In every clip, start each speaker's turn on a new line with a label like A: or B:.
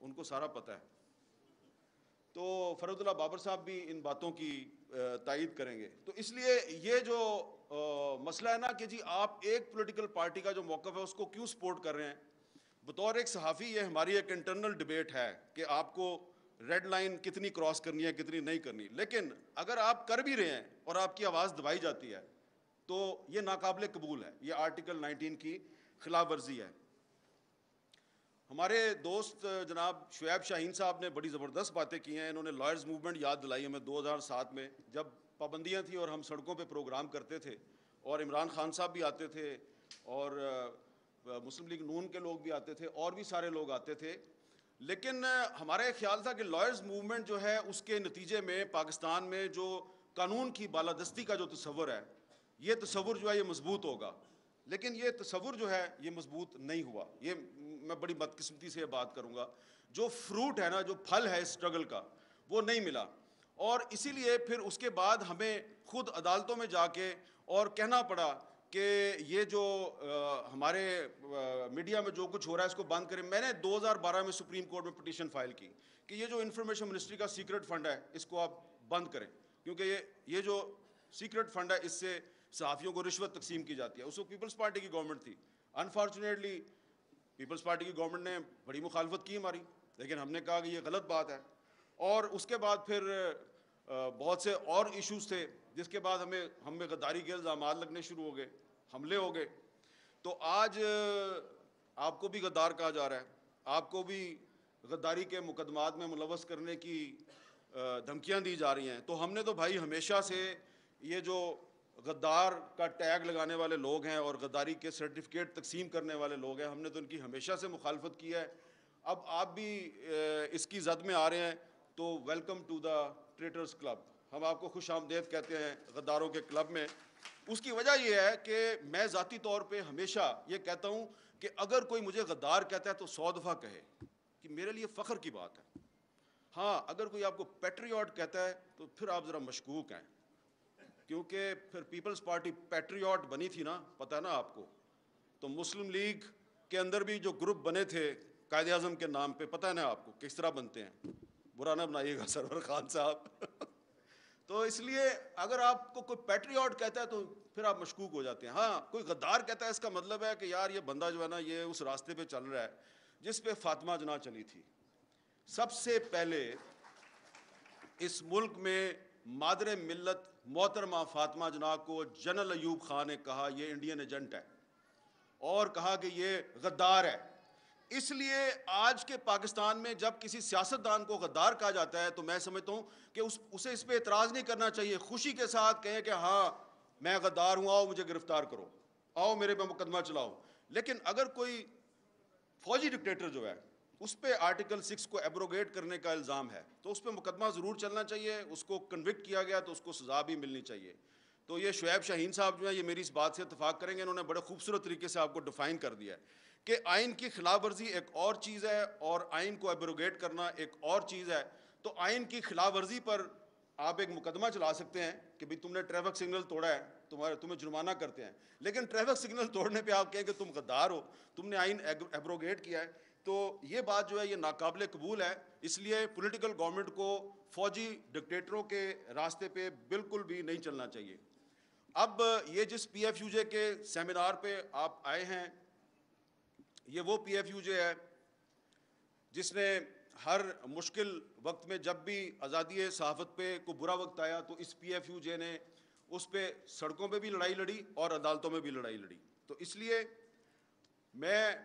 A: ان کو سارا پتہ ہے. تو فرحت اللہ بابر صاحب بھی ان باتوں کی تائید کریں گے. تو اس لیے یہ جو مسئلہ ہے نا کہ جی آپ ایک پولیٹیکل پارٹی کا جو موقف ہے اس کو کیوں سپورٹ کر رہے ہیں, بطور ایک صحافی یہ ہماری ایک انٹرنل ڈیبیٹ ہے کہ آپ کو ریڈ لائن کتنی کراس کرنی ہے کتنی نہیں کرنی. لیکن اگر آپ کر بھی رہے ہیں اور آپ کی آواز دبائی جاتی ہے تو یہ ناقابل قبول ہے, یہ آرٹیکل 19 کی خلاف ورزی ہے. ہمارے دوست جناب شعیب شاہین صاحب نے بڑی زبردست باتیں کی ہیں. انہوں نے لائرز موومنٹ یاد دلائی ہمیں 2007 میں, جب پابندیاں تھیں اور ہم سڑکوں پہ پروگرام کرتے تھے اور عمران خان صاحب بھی آتے تھے اور مسلم لیگ نون کے لوگ بھی آتے تھے اور بھی سارے لوگ آتے تھے. لیکن ہمارا ایک خیال تھا کہ لائرز موومنٹ جو ہے اس کے نتیجے میں پاکستان میں جو قانون کی بالادستی کا جو تصور ہے, یہ تصور جو ہے یہ مضبوط ہوگا. لیکن یہ تصور جو ہے یہ مضبوط نہیں ہوا. یہ میں بڑی بدقسمتی سے بات کروں گا, جو فروٹ ہے نا, جو پھل ہے اسٹرگل کا, وہ نہیں ملا. اور اسی لیے پھر اس کے بعد ہمیں خود عدالتوں میں جا کے اور کہنا پڑا کہ یہ جو ہمارے میڈیا میں جو کچھ ہو رہا ہے اس کو بند کریں. میں نے 2012 میں سپریم کورٹ میں پٹیشن فائل کی کہ یہ جو انفارمیشن منسٹری کا سیکرٹ فنڈ ہے اس کو آپ بند کریں, کیونکہ یہ جو سیکرٹ فنڈ ہے اس سے صحافیوں کو رشوت تقسیم کی جاتی ہے. اس وقت پیپلز پارٹی کی گورنمنٹ تھی. انفارچونیٹلی پیپلز پارٹی کی گورنمنٹ نے بڑی مخالفت کی ہماری, لیکن ہم نے کہا کہ یہ غلط بات ہے. اور اس کے بعد پھر بہت سے اور ایشوز تھے جس کے بعد ہمیں غداری کے الزامات لگنے شروع ہو گئے, حملے ہو گئے. تو آج آپ کو بھی غدار کہا جا رہا ہے, آپ کو بھی غداری کے مقدمات میں ملوث کرنے کی دھمکیاں دی جا رہی ہیں. تو ہم نے تو بھائی ہمیشہ سے یہ جو غدار کا ٹیگ لگانے والے لوگ ہیں اور غداری کے سرٹیفکیٹ تقسیم کرنے والے لوگ ہیں, ہم نے تو ان کی ہمیشہ سے مخالفت کی ہے. اب آپ بھی اس کی زد میں آ رہے ہیں تو ویلکم ٹو دا ٹریٹرز کلب. ہم آپ کو خوش آمدید کہتے ہیں غداروں کے کلب میں. اس کی وجہ یہ ہے کہ میں ذاتی طور پہ ہمیشہ یہ کہتا ہوں کہ اگر کوئی مجھے غدار کہتا ہے تو 100 دفعہ کہے کہ میرے لیے فخر کی بات ہے. ہاں, اگر کوئی آپ کو پیٹریوٹ کہتا ہے تو پھر آپ ذرا مشکوک ہیں, کیونکہ پھر پیپلز پارٹی پیٹریوٹ بنی تھی نا, پتہ ہے نا آپ کو. تو مسلم لیگ کے اندر بھی جو گروپ بنے تھے قائد اعظم کے نام پہ, پتہ ہے نا آپ کو کس طرح بنتے ہیں. برا نہ بنائیے گا سرور خان صاحب. تو اس لیے اگر آپ کو کوئی پیٹریوٹ کہتا ہے تو پھر آپ مشکوک ہو جاتے ہیں. ہاں, کوئی غدار کہتا ہے اس کا مطلب ہے کہ یار یہ بندہ جو ہے نا یہ اس راستے پہ چل رہا ہے جس پہ فاطمہ جناح چلی تھی. سب سے پہلے اس ملک میں مادر ملت محترمہ فاطمہ جناح کو جنرل ایوب خان نے کہا یہ انڈین ایجنٹ ہے اور کہا کہ یہ غدار ہے. اس لیے آج کے پاکستان میں جب کسی سیاستدان کو غدار کہا جاتا ہے تو میں سمجھتا ہوں کہ اسے اس پہ اعتراض نہیں کرنا چاہیے, خوشی کے ساتھ کہیں کہ ہاں میں غدار ہوں, آؤ مجھے گرفتار کرو, آؤ میرے پہ مقدمہ چلاؤ. لیکن اگر کوئی فوجی ڈکٹیٹر جو ہے اس پہ آرٹیکل 6 کو ایبروگیٹ کرنے کا الزام ہے تو اس پہ مقدمہ ضرور چلنا چاہیے, اس کو کنوکٹ کیا گیا تو اس کو سزا بھی ملنی چاہیے. تو یہ شعیب شاہین صاحب جو ہیں یہ میری اس بات سے اتفاق کریں گے, انہوں نے بڑے خوبصورت طریقے سے آپ کو ڈیفائن کر دیا ہے کہ آئین کی خلاف ورزی ایک اور چیز ہے اور آئین کو ایبروگیٹ کرنا ایک اور چیز ہے. تو آئین کی خلاف ورزی پر آپ ایک مقدمہ چلا سکتے ہیں کہ بھئی تم نے ٹریفک سگنل توڑا ہے, تمہیں جرمانہ کرتے ہیں. لیکن ٹریفک سگنل توڑنے پہ آپ کہیں کہ تم غدار ہو, تم نے آئین ایبروگیٹ کیا ہے, تو یہ بات جو ہے یہ ناقابل قبول ہے. اس لیے پولیٹیکل گورنمنٹ کو فوجی ڈکٹیٹروں کے راستے پہ بالکل بھی نہیں چلنا چاہیے. اب یہ جس پی ایف یو جے کے سیمینار پہ آپ آئے ہیں یہ وہ پی ایف یو جے ہے جس نے ہر مشکل وقت میں جب بھی آزادی صحافت پہ کوئی برا وقت آیا تو اس پی ایف یو جے نے اس پہ سڑکوں پہ بھی لڑائی لڑی اور عدالتوں میں بھی لڑائی لڑی. تو اس لیے میں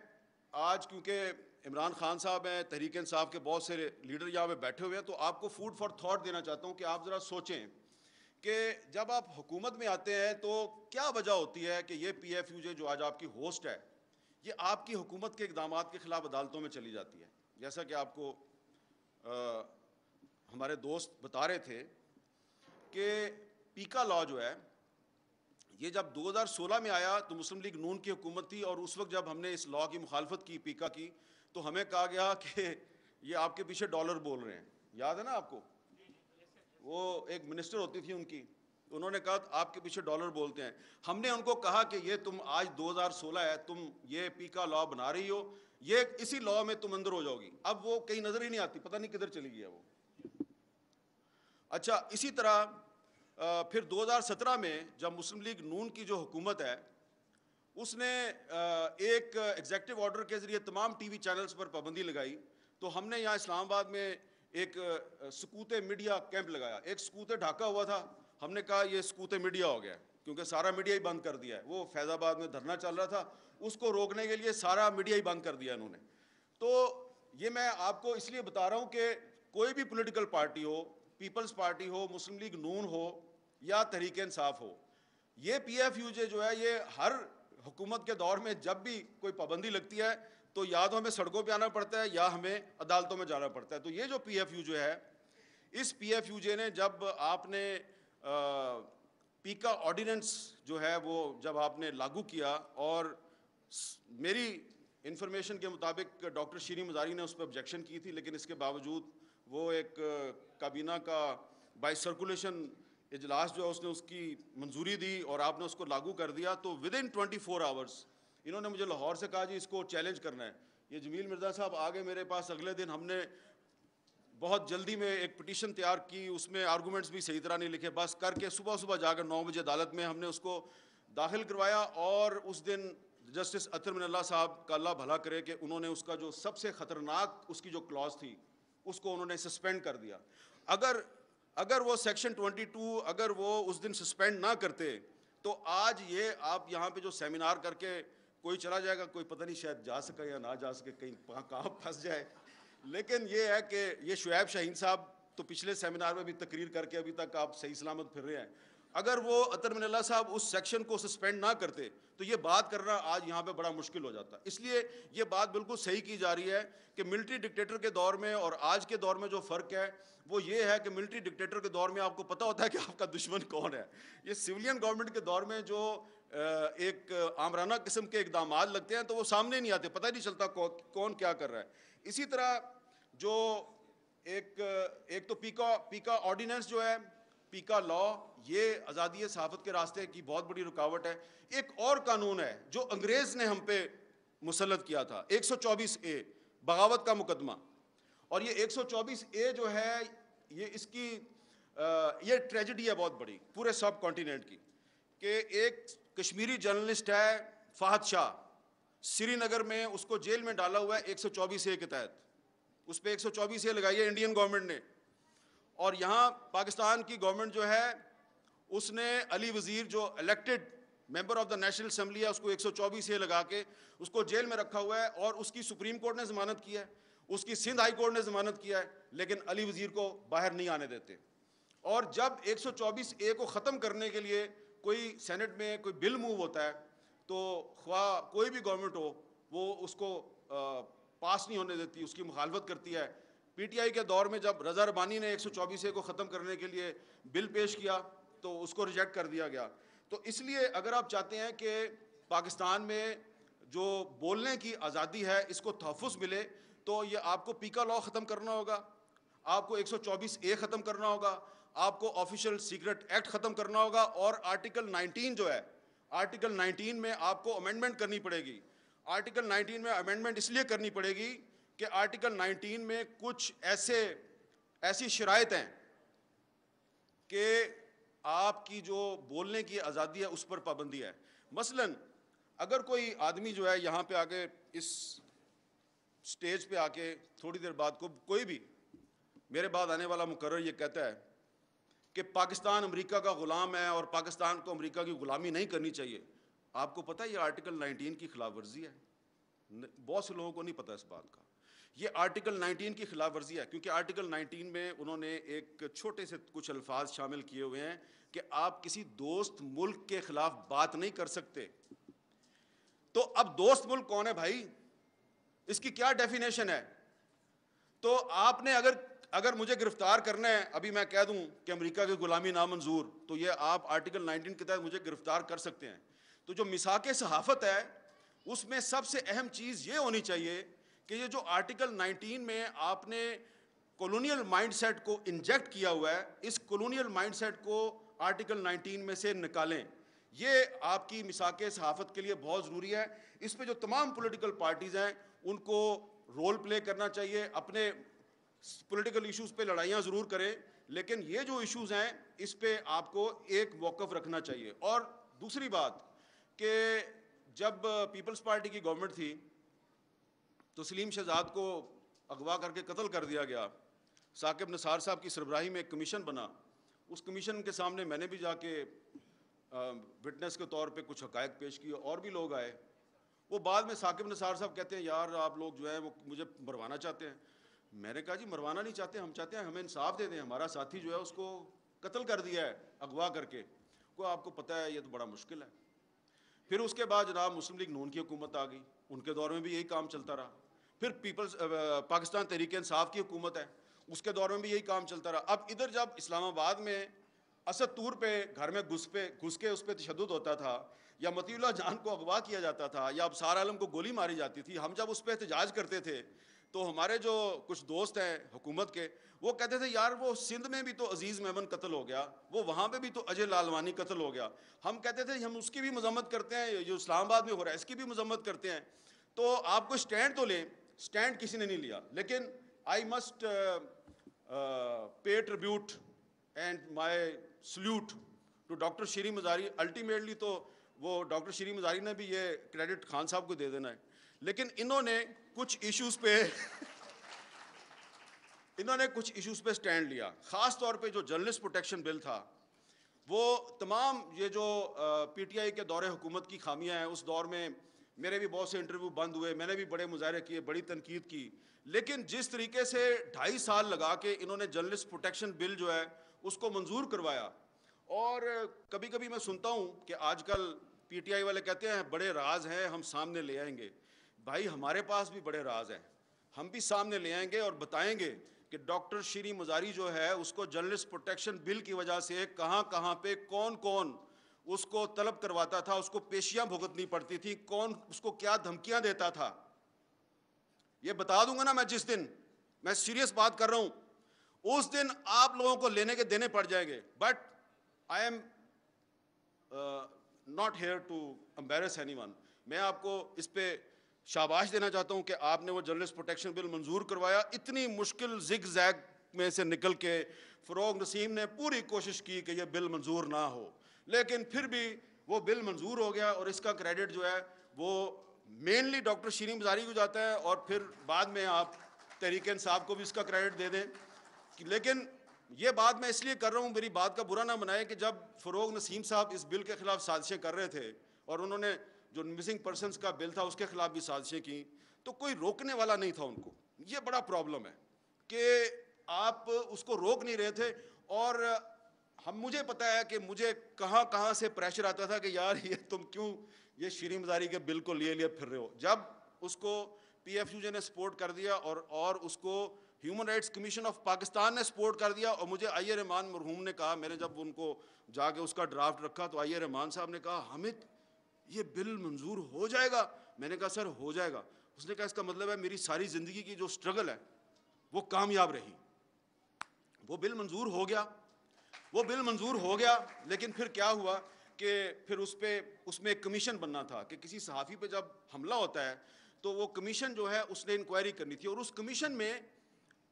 A: آج کیونکہ عمران خان صاحب ہیں, تحریک انصاف کے بہت سے لیڈر یہاں پہ بیٹھے ہوئے ہیں, تو آپ کو فوڈ فار تھاٹ دینا چاہتا ہوں کہ آپ ذرا سوچیں کہ جب آپ حکومت میں آتے ہیں تو کیا وجہ ہوتی ہے کہ یہ پی ایف یو جے جو آج آپ کی ہوسٹ ہے یہ آپ کی حکومت کے اقدامات کے خلاف عدالتوں میں چلی جاتی ہے. جیسا کہ آپ کو ہمارے دوست بتا رہے تھے کہ پیکا لا جو ہے یہ جب 2016 میں آیا تو مسلم لیگ نون کی حکومت تھی, اور اس وقت جب ہم نے اس لا کی مخالفت کی پیکا کی تو ہمیں کہا گیا کہ یہ آپ کے پیچھے ڈالر بول رہے ہیں. یاد ہے نا آپ کو, وہ ایک منسٹر ہوتی تھی ان کی, انہوں نے کہا آپ کے پیچھے ڈالر بولتے ہیں. ہم نے ان کو کہا کہ یہ تم آج 2016 ہے, تم یہ پیکا لا بنا رہی ہو, یہ اسی لا میں تم اندر ہو جاؤ گی. اب وہ کہیں نظر ہی نہیں آتی, پتہ نہیں کدھر چلی گئی ہے وہ. اچھا, اسی طرح پھر 2017 میں جب مسلم لیگ نون کی جو حکومت ہے, اس نے ایک ایگزیکٹو آرڈر کے ذریعے تمام ٹی وی چینلز پر پابندی لگائی. تو ہم نے یہاں اسلام آباد میں ایک سکوت میڈیا کیمپ لگایا. ایک سکوت ڈھاکہ ہوا تھا, ہم نے کہا یہ سکوت میڈیا ہو گیا, کیونکہ سارا میڈیا ہی بند کر دیا ہے. وہ فیض آباد میں دھرنا چل رہا تھا, اس کو روکنے کے لیے سارا میڈیا ہی بند کر دیا انہوں نے. تو یہ میں آپ کو اس لیے بتا رہا ہوں کہ کوئی بھی پولیٹیکل پارٹی ہو, پیپلز پارٹی ہو, مسلم لیگ نون ہو یا تحریک انصاف ہو, یہ پی ایف یو جے جو ہے یہ ہر حکومت کے دور میں جب بھی کوئی پابندی لگتی ہے تو یا تو ہمیں سڑکوں پہ آنا پڑتا ہے یا ہمیں عدالتوں میں جانا پڑتا ہے. تو یہ جو پی ایف یو جو ہے, اس پی ایف یو جے نے جب آپ نے پیکا آرڈیننس جو ہے وہ جب آپ نے لاگو کیا, اور میری انفارمیشن کے مطابق ڈاکٹر شیریں مزاری نے اس پہ آبجیکشن کی تھی, لیکن اس کے باوجود وہ ایک کابینہ کا بائی سرکولیشن اجلاس جو ہے اس نے اس کی منظوری دی اور آپ نے اس کو لاگو کر دیا. تو ود ان 24 آورس انہوں نے مجھے لاہور سے کہا جی اس کو چیلنج کرنا ہے. یہ جمیل مرزا صاحب آگے میرے پاس, اگلے دن ہم نے بہت جلدی میں ایک پٹیشن تیار کی, اس میں آرگومنٹس بھی صحیح طرح نہیں لکھے, بس کر کے صبح جا کر 9 بجے عدالت میں ہم نے اس کو داخل کروایا. اور اس دن جسٹس اطہر من اللہ صاحب کا اللہ بھلا کرے کہ انہوں نے اس کا جو سب سے خطرناک اس کی جو کلاز تھی اس کو انہوں نے سسپینڈ کر دیا. اگر وہ سیکشن 22 اگر وہ اس دن سسپینڈ نہ کرتے تو آج یہ آپ یہاں پہ جو سیمینار کر کے کوئی چلا جائے گا, کوئی پتہ نہیں شاید جا سکے یا نہ جا سکے, کہیں کہاں پھنس جائے. لیکن یہ ہے کہ یہ شعیب شاہین صاحب تو پچھلے سیمینار میں بھی تقریر کر کے ابھی تک آپ صحیح سلامت پھر رہے ہیں. اگر وہ اطہر من اللہ صاحب اس سیکشن کو سسپینڈ نہ کرتے تو یہ بات کرنا آج یہاں پہ بڑا مشکل ہو جاتا. اس لیے یہ بات بالکل صحیح کی جا رہی ہے کہ ملٹری ڈکٹیٹر کے دور میں اور آج کے دور میں جو فرق ہے وہ یہ ہے کہ ملٹری ڈکٹیٹر کے دور میں آپ کو پتہ ہوتا ہے کہ آپ کا دشمن کون ہے. یہ سویلین گورنمنٹ کے دور میں جو ایک آمرانہ قسم کے اقدامات لگتے ہیں تو وہ سامنے نہیں آتے, پتہ نہیں چلتا کون کیا کر رہا ہے. اسی طرح جو ایک تو پیکا آرڈیننس جو ہے, پیکا لا, یہ آزادی صحافت کے راستے کی بہت بڑی رکاوٹ ہے. ایک اور قانون ہے جو انگریز نے ہم پہ مسلط کیا تھا, 124A بغاوت کا مقدمہ. اور یہ 124A جو ہے یہ اس کی یہ ٹریجڈی ہے بہت بڑی پورے سب کانٹیننٹ کی, کہ ایک کشمیری جرنلسٹ ہے فہد شاہ, سری نگر میں اس کو جیل میں ڈالا ہوا ہے 124A کے تحت. اس پہ 124A لگائی ہے انڈین گورنمنٹ نے, اور یہاں پاکستان کی گورنمنٹ جو ہے اس نے علی وزیر جو elected member of the national assembly ہے اس کو 124A لگا کے اس کو جیل میں رکھا ہوا ہے, اور اس کی سپریم کورٹ نے ضمانت کی ہے, اس کی سندھ ہائی کورٹ نے ضمانت کیا ہے, لیکن علی وزیر کو باہر نہیں آنے دیتے. اور جب 124A کو ختم کرنے کے لیے کوئی سینٹ میں کوئی بل موو ہوتا ہے تو خواہ کوئی بھی گورنمنٹ ہو وہ اس کو پاس نہیں ہونے دیتی, اس کی مخالفت کرتی ہے. پی ٹی آئی کے دور میں جب رضا ربانی نے 124A کو ختم کرنے کے لیے بل پیش کیا تو اس کو ریجیکٹ کر دیا گیا. تو اس لیے اگر آپ چاہتے ہیں کہ پاکستان میں جو بولنے کی آزادی ہے اس کو تحفظ ملے تو یہ آپ کو پیکا لا ختم کرنا ہوگا, آپ کو 124A ختم کرنا ہوگا, آپ کو آفیشیل سیکرٹ ایکٹ ختم کرنا ہوگا, اور آرٹیکل 19 جو ہے, آرٹیکل 19 میں آپ کو امینڈمنٹ کرنی پڑے گی. آرٹیکل 19 میں امینڈمنٹ اس لیے کرنی پڑے گی کہ آرٹیکل 19 میں کچھ ایسی شرائط ہیں کہ آپ کی جو بولنے کی آزادی ہے اس پر پابندی ہے. مثلا اگر کوئی آدمی جو ہے یہاں پہ آ کے اس سٹیج پہ آ کے تھوڑی دیر بعد کوئی بھی میرے بعد آنے والا مقرر یہ کہتا ہے کہ پاکستان امریکہ کا غلام ہے اور پاکستان کو امریکہ کی غلامی نہیں کرنی چاہیے, آپ کو پتہ ہے یہ آرٹیکل 19 کی خلاف ورزی ہے. بہت سے لوگوں کو نہیں پتہ اس بات کا. یہ آرٹیکل 19 کی خلاف ورزی ہے کیونکہ آرٹیکل 19 میں انہوں نے ایک چھوٹے سے کچھ الفاظ شامل کیے ہوئے ہیں کہ آپ کسی دوست ملک کے خلاف بات نہیں کر سکتے. تو اب دوست ملک کون ہے بھائی, اس کی کیا ڈیفینیشن ہے؟ تو آپ نے اگر مجھے گرفتار کرنا ہے, ابھی میں کہہ دوں کہ امریکہ کی غلامی نامنظور, تو یہ آپ آرٹیکل 19 کے تحت مجھے گرفتار کر سکتے ہیں. تو جو میثاق صحافت ہے اس میں سب سے اہم چیز یہ ہونی چاہیے کہ یہ جو آرٹیکل 19 میں آپ نے کولونیل مائنڈ سیٹ کو انجیکٹ کیا ہوا ہے, اس کولونیل مائنڈ سیٹ کو آرٹیکل 19 میں سے نکالیں. یہ آپ کی میثاق صحافت کے لیے بہت ضروری ہے. اس پہ جو تمام پولیٹیکل پارٹیز ہیں ان کو رول پلے کرنا چاہیے, اپنے پولیٹیکل ایشوز پہ لڑائیاں ضرور کریں, لیکن یہ جو ایشوز ہیں اس پہ آپ کو ایک موقف رکھنا چاہیے. اور دوسری بات کہ جب پیپلز پارٹی کی گورنمنٹ تھی تو سلیم شہزاد کو اغوا کر کے قتل کر دیا گیا. ثاقب نثار صاحب کی سربراہی میں ایک کمیشن بنا, اس کمیشن کے سامنے میں نے بھی جا کے وٹنس کے طور پہ کچھ حقائق پیش کیے, اور بھی لوگ آئے. وہ بعد میں ثاقب نثار صاحب کہتے ہیں یار آپ لوگ جو ہے وہ مجھے مروانا چاہتے ہیں. میں نے کہا جی مروانا نہیں چاہتے, ہم چاہتے ہیں ہمیں انصاف دے دیں, ہمارا ساتھی جو ہے اس کو قتل کر دیا ہے اغوا کر کے. کو آپ کو پتہ ہے یہ تو بڑا مشکل ہے. پھر اس کے بعد جناب مسلم لیگ نون کی حکومت آ گئی, ان کے دور میں بھی یہی کام چلتا رہا. پھر پاکستان تحریک انصاف کی حکومت ہے, اس کے دور میں بھی یہی کام چلتا رہا. اب ادھر جب اسلام آباد میں اسد طور پہ گھر میں گھس کے اس پہ تشدد ہوتا تھا, یا مطیع اللہ جان کو اغوا کیا جاتا تھا, یا ابصار عالم کو گولی ماری جاتی تھی, ہم جب اس پہ احتجاج کرتے تھے تو ہمارے جو کچھ دوست ہیں حکومت کے وہ کہتے تھے یار وہ سندھ میں بھی تو عزیز میمن قتل ہو گیا, وہ وہاں پہ بھی تو اجے لالوانی قتل ہو گیا. ہم کہتے تھے ہم اس کی بھی مذمت کرتے ہیں, جو اسلام آباد میں ہو رہا ہے اس کی بھی مذمت کرتے ہیں. تو آپ کو اسٹینڈ تو لیں, اسٹینڈ کسی نے نہیں لیا. لیکن I must pay tribute and my salute to doctor Shireen Mazari. Ultimately تو وہ ڈاکٹر شیریں مزاری نے بھی یہ کریڈٹ خان صاحب کو دے دینا ہے, لیکن انہوں نے کچھ ایشوز پہ سٹینڈ لیا. خاص طور پہ جو جرنلسٹ پروٹیکشن بل تھا, وہ تمام یہ جو پی ٹی آئی کے دور حکومت کی خامیاں ہیں, اس دور میں میرے بھی بہت سے انٹرویو بند ہوئے, میں نے بھی بڑے مظاہرے کیے, بڑی تنقید کی, لیکن جس طریقے سے 2.5 سال لگا کے انہوں نے جرنلسٹ پروٹیکشن بل جو ہے اس کو منظور کروایا. اور کبھی کبھی میں سنتا ہوں کہ آج کل پی ٹی آئی والے کہتے ہیں بڑے راز ہیں ہم سامنے لے آئیں گے. بھائی ہمارے پاس بھی بڑے راز ہیں, ہم بھی سامنے لے آئیں گے اور بتائیں گے کہ ڈاکٹر شیریں مزاری جو ہے اس کو جرنلسٹ پروٹیکشن بل کی وجہ سے کہاں کہاں پہ کون کون اس کو طلب کرواتا تھا, اس کو پیشیاں بھگتنی پڑتی تھی, کون اس کو کیا دھمکیاں دیتا تھا. یہ بتا دوں گا نا میں, جس دن میں سیریس بات کر رہا ہوں اس دن آپ لوگوں کو لینے کے دینے پڑ جائیں گے. But I am not here to embarrass anyone. میں آپ کو اس پہ شاباش دینا چاہتا ہوں کہ آپ نے وہ جرنلسٹ پروٹیکشن بل منظور کروایا. اتنی مشکل زگ زیگ میں سے نکل کے فروغ نسیم نے پوری کوشش کی کہ یہ بل منظور نہ ہو, لیکن پھر بھی وہ بل منظور ہو گیا. اور اس کا کریڈٹ جو ہے وہ مینلی ڈاکٹر شیریں مزاری کو جاتا ہے, اور پھر بعد میں آپ تحریک انصاف کو بھی اس کا کریڈٹ دے دیں. لیکن یہ بات میں اس لیے کر رہا ہوں, میری بات کا برا نہ بنائے, کہ جب فروغ نسیم صاحب اس بل کے خلاف سازشیں کر رہے تھے, اور انہوں نے جو مسنگ پرسنس کا بل تھا اس کے خلاف بھی سازشیں کی, تو کوئی روکنے والا نہیں تھا ان کو. یہ بڑا پرابلم ہے کہ آپ اس کو روک نہیں رہے تھے. اور مجھے پتہ ہے کہ مجھے کہاں کہاں سے پریشر آتا تھا کہ یار یہ تم کیوں یہ شیریں مزاری کے بل کو لیے پھر رہے ہو. جب اس کو پی ایف یو جے نے سپورٹ کر دیا اور اس کو human rights commission of Pakistan نے سپورٹ کر دیا, اور مجھے آئی اے رحمان مرحوم نے کہا, میں نے جب ان کو جا کے اس کا ڈرافٹ رکھا تو آئی اے رحمان صاحب نے کہا حامد یہ بل منظور ہو جائے گا. میں نے کہا سر ہو جائے گا. اس نے کہا اس کا مطلب ہے میری ساری زندگی کی جو سٹرگل ہے وہ کامیاب رہی. وہ بل منظور ہو گیا, لیکن پھر کیا ہوا کہ پھر اس میں ایک کمیشن بننا تھا کہ کسی صحافی پہ جب حملہ ہوتا ہے تو وہ کمیشن جو ہے اس نے انکوائری کرنی تھی, اور اس کمیشن میں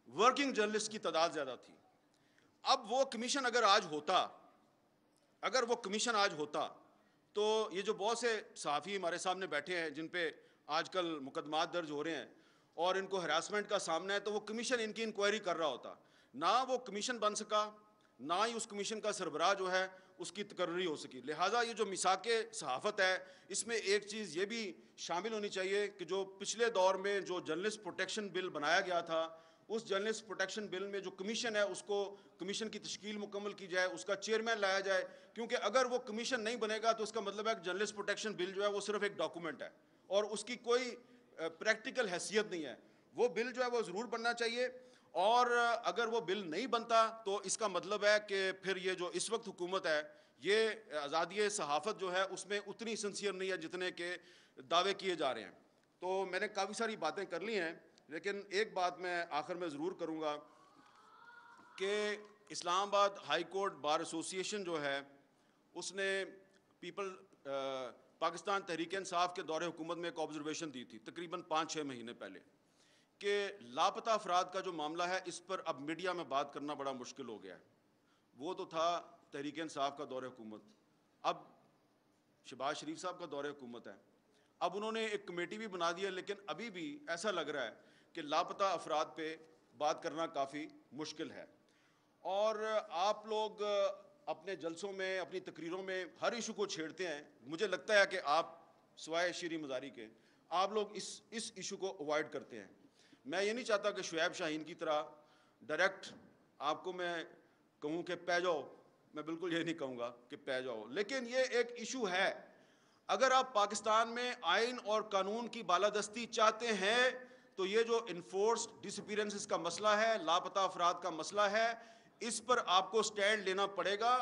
A: ورکنگ جرنلسٹ کی تعداد زیادہ تھی. اب وہ کمیشن اگر وہ کمیشن آج ہوتا تو یہ جو بہت سے صحافی ہمارے سامنے بیٹھے ہیں جن پہ آج کل مقدمات درج ہو رہے ہیں اور ان کو ہراسمنٹ کا سامنا ہے, تو وہ کمیشن ان کی انکوائری کر رہا ہوتا. نہ وہ کمیشن بن سکا, نہ ہی اس کمیشن کا سربراہ جو ہے اس کی تقرری ہو سکی. لہٰذا یہ جو میثاق صحافت ہے اس میں ایک چیز یہ بھی شامل ہونی چاہیے کہ جو پچھلے دور میں جو جرنلسٹ پروٹیکشن بل بنایا گیا تھا, اس جرنلسٹ پروٹیکشن بل میں جو کمیشن ہے اس کو کمیشن کی تشکیل مکمل کی جائے, اس کا چیئرمین لایا جائے. کیونکہ اگر وہ کمیشن نہیں بنے گا تو اس کا مطلب ہے کہ جرنلسٹ پروٹیکشن بل جو ہے وہ صرف ایک ڈاکومنٹ ہے اور اس کی کوئی پریکٹیکل حیثیت نہیں ہے. وہ بل جو ہے وہ ضرور بننا چاہیے, اور اگر وہ بل نہیں بنتا تو اس کا مطلب ہے کہ پھر یہ جو اس وقت حکومت ہے یہ آزادی صحافت جو ہے اس میں اتنی سنسیئر نہیں ہے جتنے کہ دعوے کیے جا رہے ہیں. تو میں نے کافی ساری باتیں کر لی ہیں, لیکن ایک بات میں آخر میں ضرور کروں گا کہ اسلام آباد ہائی کورٹ بار ایسوسی ایشن جو ہے اس نے پاکستان تحریک انصاف کے دور حکومت میں ایک آبزرویشن دی تھی تقریباً 5-6 مہینے پہلے کہ لاپتہ افراد کا جو معاملہ ہے اس پر اب میڈیا میں بات کرنا بڑا مشکل ہو گیا ہے. وہ تو تھا تحریک انصاف کا دور حکومت, اب شہباز شریف صاحب کا دور حکومت ہے. اب انہوں نے ایک کمیٹی بھی بنا دی ہے, لیکن ابھی بھی ایسا لگ رہا ہے کہ لاپتہ افراد پہ بات کرنا کافی مشکل ہے. اور آپ لوگ اپنے جلسوں میں, اپنی تقریروں میں ہر ایشو کو چھیڑتے ہیں. مجھے لگتا ہے کہ آپ سوائے شیریں مزاری کے آپ لوگ اس ایشو کو اوائڈ کرتے ہیں. میں یہ نہیں چاہتا کہ شعیب شاہین کی طرح ڈائریکٹ آپ کو میں کہوں کہ پہ جاؤ, میں بالکل یہ نہیں کہوں گا کہ پہ جاؤ, لیکن یہ ایک ایشو ہے. اگر آپ پاکستان میں آئین اور قانون کی بالادستی چاہتے ہیں تو یہ جو انفورسڈ ڈس اپیرنسز کا مسئلہ ہے, لاپتہ افراد کا مسئلہ ہے, اس پر آپ کو سٹینڈ لینا پڑے گا.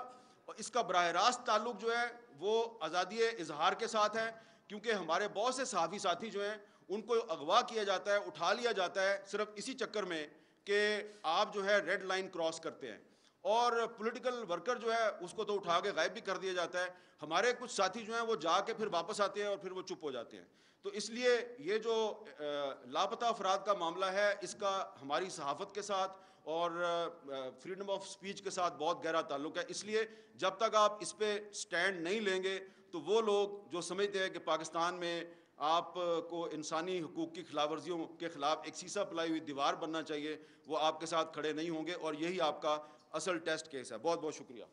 A: اور اس کا براہ راست تعلق جو ہے وہ آزادی اظہار کے ساتھ ہے, کیونکہ ہمارے بہت سے صحافی ساتھی جو ہیں ان کو اغوا کیا جاتا ہے, اٹھا لیا جاتا ہے صرف اسی چکر میں کہ آپ جو ہے ریڈ لائن کراس کرتے ہیں, اور پولیٹیکل ورکر جو ہے اس کو تو اٹھا کے غائب بھی کر دیا جاتا ہے. ہمارے کچھ ساتھی جو ہیں وہ جا کے پھر واپس آتے ہیں اور پھر وہ چپ ہو جاتے ہیں. تو اس لیے یہ جو لاپتہ افراد کا معاملہ ہے اس کا ہماری صحافت کے ساتھ اور فریڈم آف سپیچ کے ساتھ بہت گہرا تعلق ہے. اس لیے جب تک آپ اس پہ سٹینڈ نہیں لیں گے تو وہ لوگ جو سمجھتے ہیں کہ پاکستان میں آپ کو انسانی حقوق کی خلاف ورزیوں کے خلاف ایک سیسا پلائی ہوئی دیوار بننا چاہیے, وہ آپ کے ساتھ کھڑے نہیں ہوں گے, اور یہی آپ کا اصل ٹیسٹ کیس ہے. بہت بہت شکریہ.